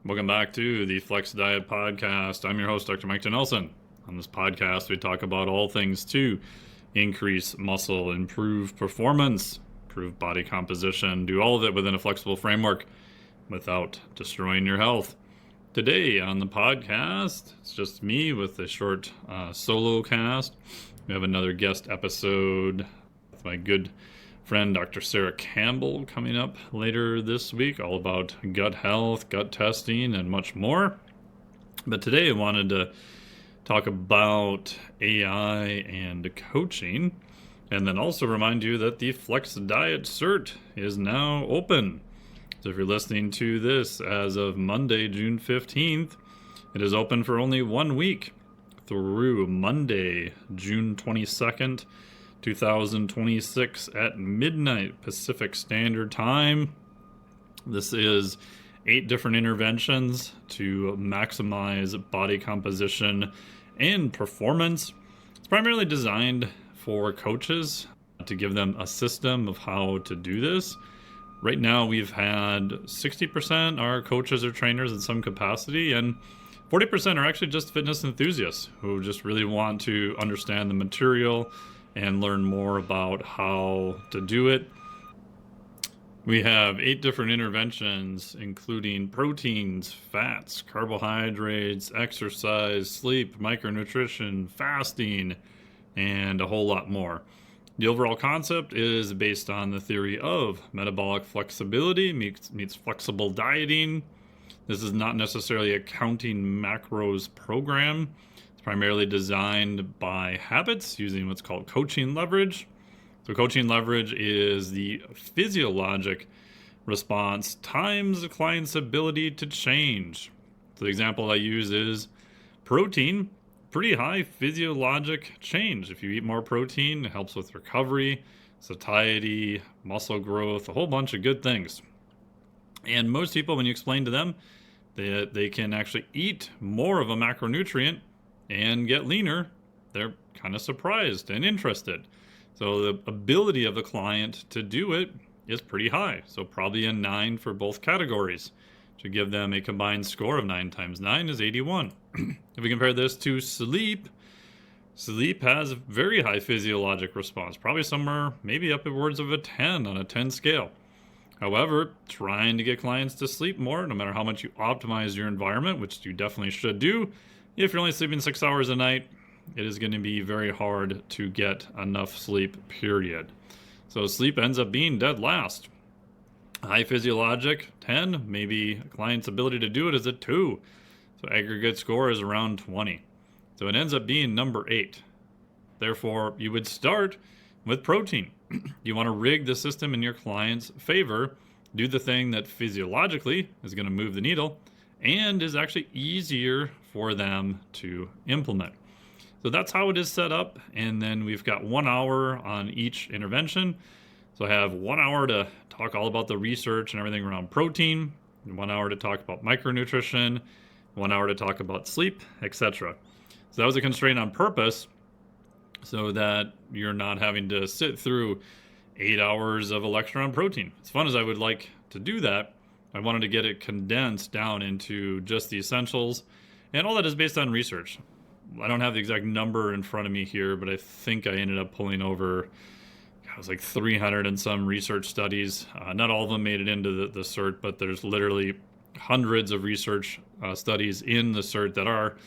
Welcome back to the Flex Diet Podcast. I'm your host, Dr. Mike Nelson. On this podcast, we talk about all things to increase muscle, improve performance, improve body composition, do all of it within a flexible framework without destroying your health. Today on the podcast, it's just me with a short solo cast. We have another guest episode with my good friend Dr. Sarah Campbell coming up later this week, all about gut health, gut testing, and much more. But today I wanted to talk about AI and coaching, and then also remind you that the Flex Diet Cert is now open. So if you're listening to this as of Monday, June 15th, it is open for only 1 week through Monday, June 22nd, 2026 at midnight Pacific Standard Time. This is 8 different interventions to maximize body composition and performance. It's primarily designed for coaches to give them a system of how to do this. Right now, we've had 60% are coaches or trainers in some capacity, and 40% are actually just fitness enthusiasts who just really want to understand the material and learn more about how to do it. We have 8 different interventions, including proteins, fats, carbohydrates, exercise, sleep, micronutrition, fasting, and a whole lot more. The overall concept is based on the theory of metabolic flexibility meets flexible dieting. This is not necessarily a counting macros program. It's primarily designed by habits using what's called coaching leverage. So coaching leverage is the physiologic response times the client's ability to change. So the example I use is protein, pretty high physiologic change. If you eat more protein, it helps with recovery, satiety, muscle growth, a whole bunch of good things. And most people, when you explain to them that they can actually eat more of a macronutrient and get leaner, they're kind of surprised and interested. So the ability of the client to do it is pretty high. So probably a 9 for both categories. To give them a combined score of 9 times 9 is 81. If we compare this to sleep, sleep has a very high physiologic response, probably somewhere maybe upwards of a 10 on a 10 scale. However, trying to get clients to sleep more, no matter how much you optimize your environment, which you definitely should do, if you're only sleeping 6 hours a night, it is going to be very hard to get enough sleep, period. So sleep ends up being dead last. High physiologic, 10. Maybe a client's ability to do it is a 2. So aggregate score is around 20. So it ends up being number 8. Therefore, you would start with protein. You want to rig the system in your client's favor, do the thing that physiologically is going to move the needle, and is actually easier for them to implement. So that's how it is set up. And then we've got 1 hour on each intervention. So I have 1 hour to talk all about the research and everything around protein, 1 hour to talk about micronutrition, 1 hour to talk about sleep, etc. So that was a constraint on purpose so that you're not having to sit through 8 hours of a lecture on protein. As fun as I would like to do that, I wanted to get it condensed down into just the essentials, and all that is based on research. I don't have the exact number in front of me here, but I think I ended up pulling over, it was like 300 and some research studies. Not all of them made it into the CERT, but there's literally hundreds of research studies in the CERT that are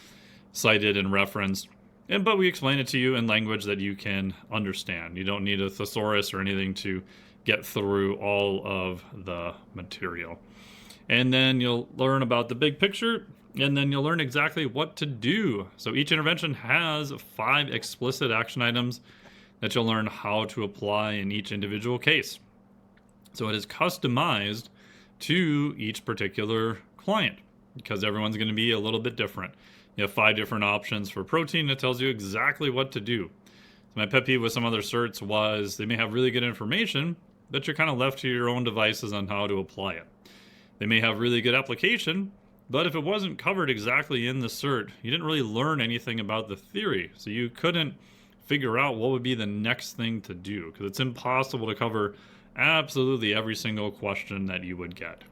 cited and referenced. But we explain it to you in language that you can understand. You don't need a thesaurus or anything to get through all of the material. And then you'll learn about the big picture, and then you'll learn exactly what to do. So each intervention has 5 explicit action items that you'll learn how to apply in each individual case. So it is customized to each particular client because everyone's going to be a little bit different. You have 5 different options for protein that tells you exactly what to do. So my pet peeve with some other certs was they may have really good information, but you're kind of left to your own devices on how to apply it. They may have really good application, but if it wasn't covered exactly in the cert, you didn't really learn anything about the theory. So you couldn't figure out what would be the next thing to do because it's impossible to cover absolutely every single question that you would get.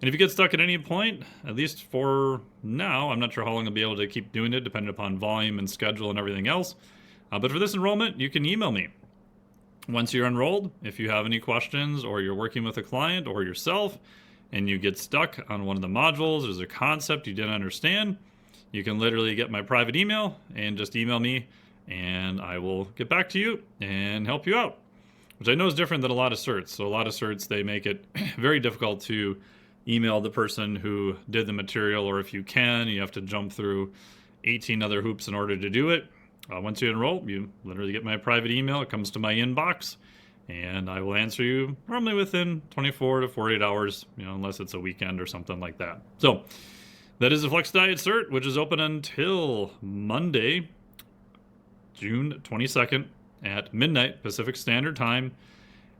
And if you get stuck at any point, at least for now, I'm not sure how long I'll be able to keep doing it, depending upon volume and schedule and everything else. But for this enrollment, you can email me. Once you're enrolled, if you have any questions or you're working with a client or yourself and you get stuck on one of the modules, there's a concept you didn't understand, you can literally get my private email and just email me and I will get back to you and help you out, which I know is different than a lot of certs. So a lot of certs, they make it very difficult to email the person who did the material, or if you can, you have to jump through 18 other hoops in order to do it. Once you enroll, you literally get my private email. It comes to my inbox, and I will answer you normally within 24 to 48 hours, unless it's a weekend or something like that. So that is the Flex Diet Cert, which is open until Monday, June 22nd at midnight Pacific Standard Time.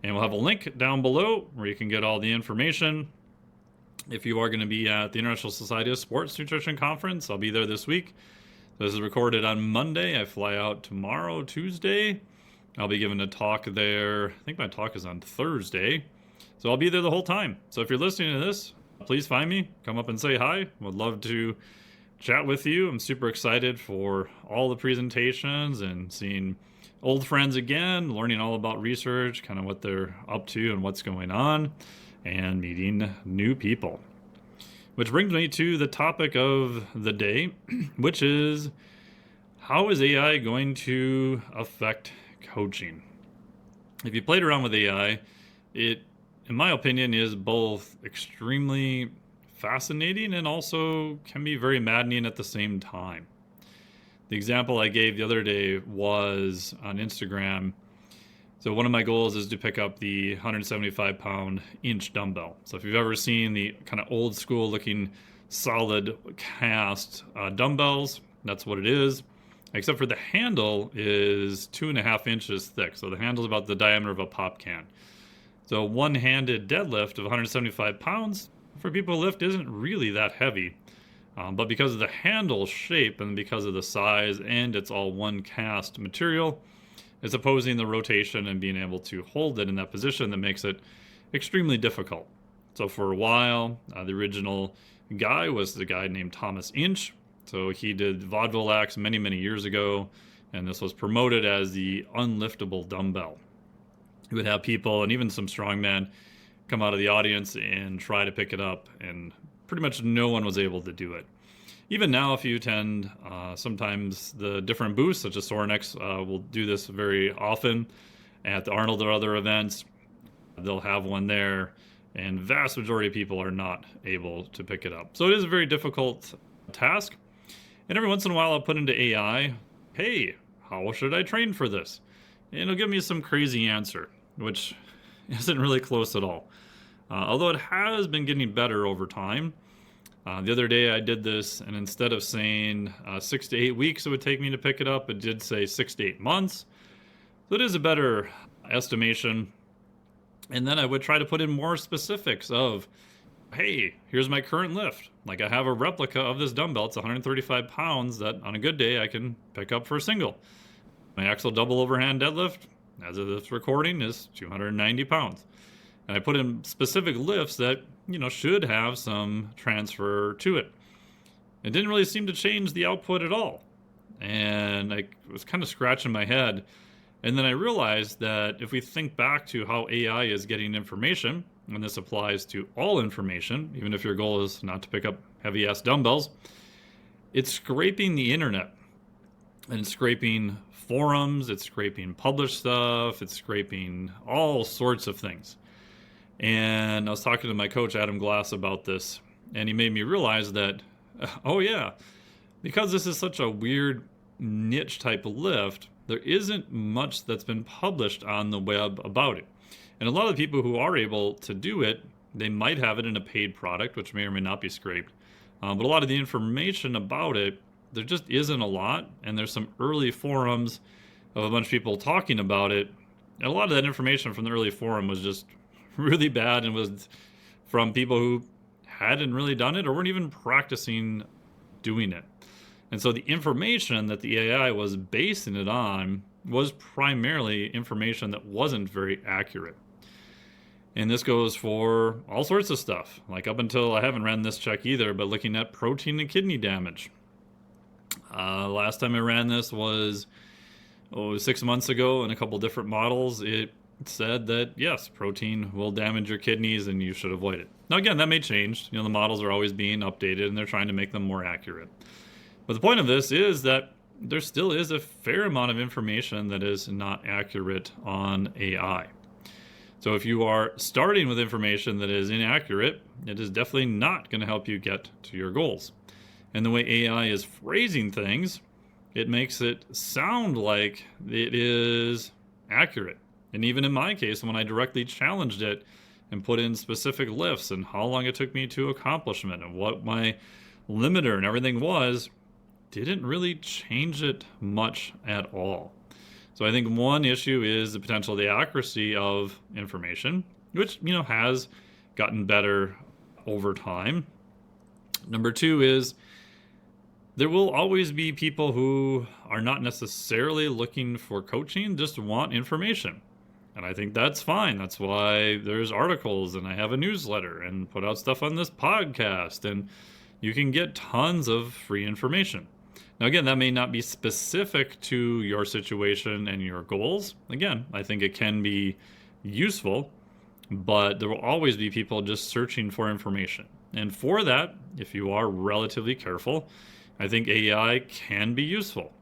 And we'll have a link down below where you can get all the information. If you are going to be at the International Society of Sports Nutrition Conference, I'll be there this week. This is recorded on Monday. I fly out tomorrow, Tuesday. I'll be giving a talk there. I think my talk is on Thursday. So I'll be there the whole time. So if you're listening to this, please find me. Come up and say hi. Would love to chat with you. I'm super excited for all the presentations and seeing old friends again, learning all about research, kind of what they're up to and what's going on, and meeting new people. Which brings me to the topic of the day, which is, how is AI going to affect coaching? If you played around with AI, it, in my opinion, is both extremely fascinating and also can be very maddening at the same time. The example I gave the other day was on Instagram. So one of my goals is to pick up the 175-pound inch dumbbell. So if you've ever seen the kind of old school looking solid cast dumbbells, that's what it is. Except for the handle is 2.5 inches thick. So the handle is about the diameter of a pop can. So one-handed deadlift of 175 pounds for people who lift isn't really that heavy. But because of the handle shape and because of the size and it's all one cast material, it's opposing the rotation and being able to hold it in that position that makes it extremely difficult. So for a while, the original guy was the guy named Thomas Inch. So he did vaudeville acts many, many years ago, and this was promoted as the unliftable dumbbell. He would have people, and even some strongmen, come out of the audience and try to pick it up, and pretty much no one was able to do it. Even now, if you attend, sometimes the different booths, such as Sorinex, will do this very often. At the Arnold or other events, they'll have one there, and vast majority of people are not able to pick it up. So it is a very difficult task. And every once in a while, I'll put into AI, hey, how should I train for this? And it'll give me some crazy answer, which isn't really close at all. Although it has been getting better over time. The other day I did this, and instead of saying 6 to 8 weeks it would take me to pick it up, it did say 6 to 8 months. So it is a better estimation. And then I would try to put in more specifics of, hey, here's my current lift. Like I have a replica of this dumbbell. It's 135 pounds that on a good day I can pick up for a single. My actual double overhand deadlift, as of this recording, is 290 pounds. And I put in specific lifts that, should have some transfer to it. It didn't really seem to change the output at all. And I was kind of scratching my head. And then I realized that if we think back to how AI is getting information, and this applies to all information, even if your goal is not to pick up heavy-ass dumbbells, it's scraping the internet. And it's scraping forums, it's scraping published stuff, it's scraping all sorts of things. And I was talking to my coach, Adam Glass, about this, and he made me realize that, oh yeah, because this is such a weird niche type of lift, there isn't much that's been published on the web about it. And a lot of the people who are able to do it, they might have it in a paid product, which may or may not be scraped. But a lot of the information about it, there just isn't a lot. And there's some early forums of a bunch of people talking about it. And a lot of that information from the early forum was just really bad and was from people who hadn't really done it or weren't even practicing doing it. And so the information that the AI was basing it on was primarily information that wasn't very accurate. And this goes for all sorts of stuff. Like up until, I haven't ran this check either, but looking at protein and kidney damage. Last time I ran this was 6 months ago in a couple different models. It said that yes, protein will damage your kidneys and you should avoid it. Now again, that may change. The models are always being updated and they're trying to make them more accurate. But the point of this is that there still is a fair amount of information that is not accurate on AI. So if you are starting with information that is inaccurate, it is definitely not going to help you get to your goals. And the way AI is phrasing things, it makes it sound like it is accurate. And even in my case, when I directly challenged it and put in specific lifts and how long it took me to accomplishment and what my limiter and everything was, didn't really change it much at all. So I think one issue is the potential, the accuracy of information, which, has gotten better over time. Number two is there will always be people who are not necessarily looking for coaching, just want information. And I think that's fine. That's why there's articles and I have a newsletter and put out stuff on this podcast, and you can get tons of free information. Now, again, that may not be specific to your situation and your goals. Again, I think it can be useful, but there will always be people just searching for information. And for that, if you are relatively careful, I think AI can be useful.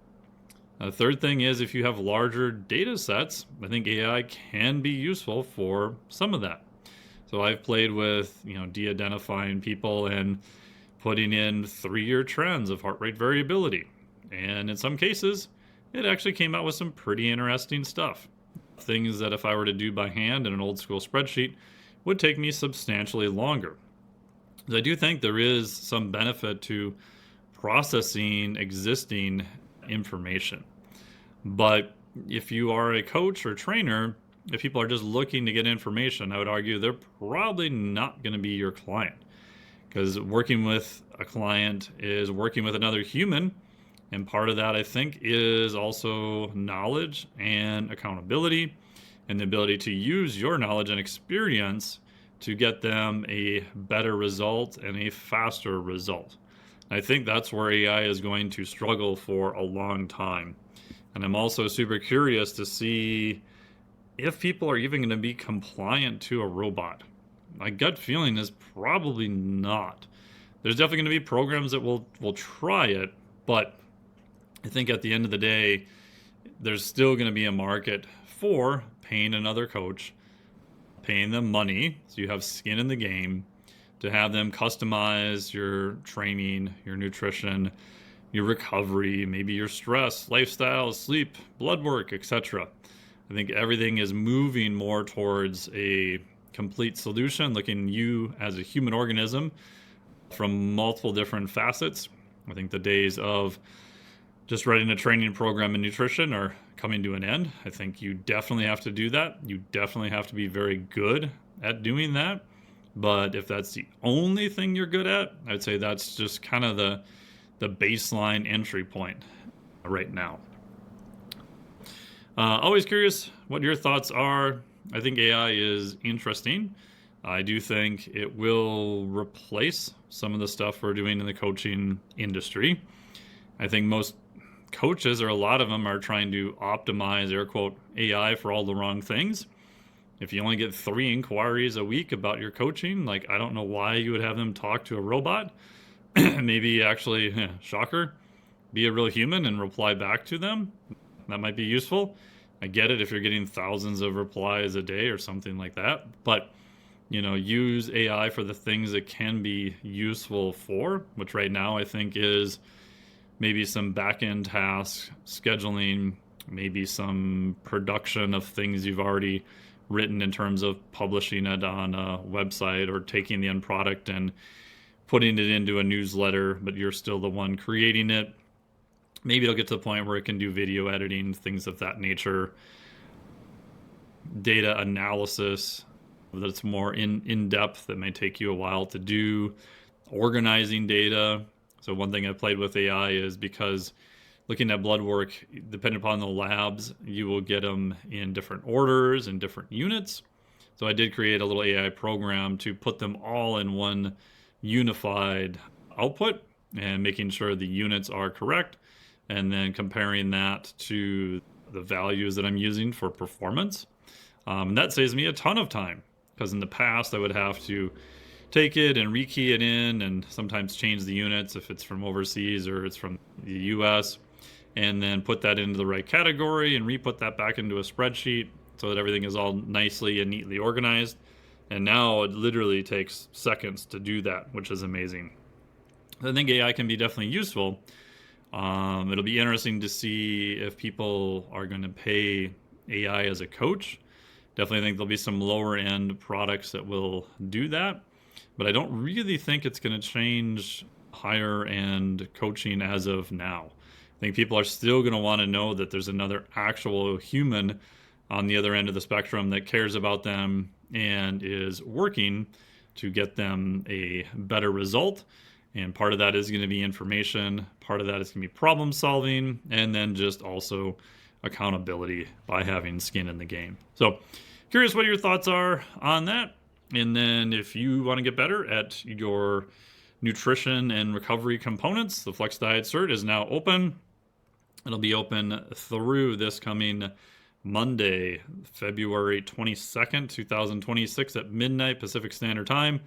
The third thing is if you have larger data sets, I think AI can be useful for some of that. So I've played with, de-identifying people and putting in 3-year trends of heart rate variability. And in some cases, it actually came out with some pretty interesting stuff. Things that if I were to do by hand in an old school spreadsheet would take me substantially longer. I do think there is some benefit to processing existing information. But if you are a coach or trainer, if people are just looking to get information, I would argue they're probably not going to be your client. Because working with a client is working with another human. And part of that, I think, is also knowledge and accountability and the ability to use your knowledge and experience to get them a better result and a faster result. I think that's where AI is going to struggle for a long time. And I'm also super curious to see if people are even going to be compliant to a robot. My gut feeling is probably not. There's definitely going to be programs that will try it, but I think at the end of the day, there's still going to be a market for paying another coach, paying them money, so you have skin in the game, to have them customize your training, your nutrition, your recovery, maybe your stress, lifestyle, sleep, blood work, etc. I think everything is moving more towards a complete solution, looking at you as a human organism from multiple different facets. I think the days of just writing a training program in nutrition are coming to an end. I think you definitely have to do that. You definitely have to be very good at doing that. But if that's the only thing you're good at, I'd say that's just kind of the baseline entry point right now. Always curious what your thoughts are. I think AI is interesting. I do think it will replace some of the stuff we're doing in the coaching industry. I think most coaches, or a lot of them, are trying to optimize, air quote, AI for all the wrong things. If you only get 3 inquiries a week about your coaching, I don't know why you would have them talk to a robot. Maybe actually, shocker, be a real human and reply back to them. That might be useful. I get it if you're getting thousands of replies a day or something like that. But, use AI for the things it can be useful for, which right now I think is maybe some backend tasks, scheduling, maybe some production of things you've already written in terms of publishing it on a website or taking the end product and putting it into a newsletter, but you're still the one creating it. Maybe it'll get to the point where it can do video editing, things of that nature, data analysis that's more in-depth that may take you a while to do, organizing data. So one thing I played with AI is because looking at blood work, depending upon the labs, you will get them in different orders and different units. So I did create a little AI program to put them all in one unified output and making sure the units are correct, and then comparing that to the values that I'm using for performance. That saves me a ton of time, because in the past I would have to take it and rekey it in and sometimes change the units if it's from overseas or it's from the US, and then put that into the right category and re-put that back into a spreadsheet so that everything is all nicely and neatly organized. And now it literally takes seconds to do that, which is amazing. I think AI can be definitely useful. It'll be interesting to see if people are going to pay AI as a coach. Definitely think there'll be some lower end products that will do that, but I don't really think it's going to change higher end coaching as of now. I think people are still going to want to know that there's another actual human on the other end of the spectrum that cares about them and is working to get them a better result. And part of that is going to be information, part of that is going to be problem solving, and then just also accountability by having skin in the game. So curious what your thoughts are on that. And then if you want to get better at your nutrition and recovery components, the Flex Diet Cert is now open. It'll be open through this coming Monday, February 22nd, 2026 at midnight Pacific Standard Time.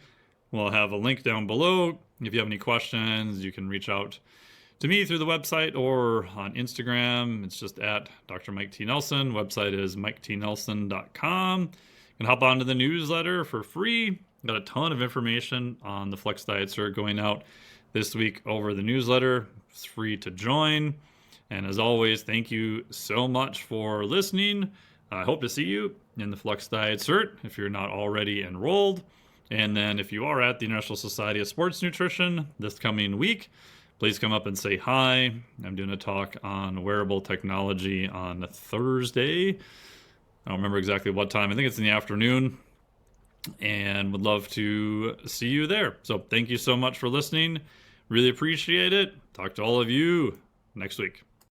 We'll have a link down below. If you have any questions, you can reach out to me through the website or on Instagram. It's just at Dr. Mike T. Nelson. Website is miketnelson.com. You can hop onto the newsletter for free. Got a ton of information on the Flex Diet Cert going out this week over the newsletter. It's free to join. And as always, thank you so much for listening. I hope to see you in the Flex Diet Cert if you're not already enrolled. And then if you are at the International Society of Sports Nutrition this coming week, please come up and say hi. I'm doing a talk on wearable technology on Thursday. I don't remember exactly what time. I think it's in the afternoon. And would love to see you there. So thank you so much for listening. Really appreciate it. Talk to all of you next week.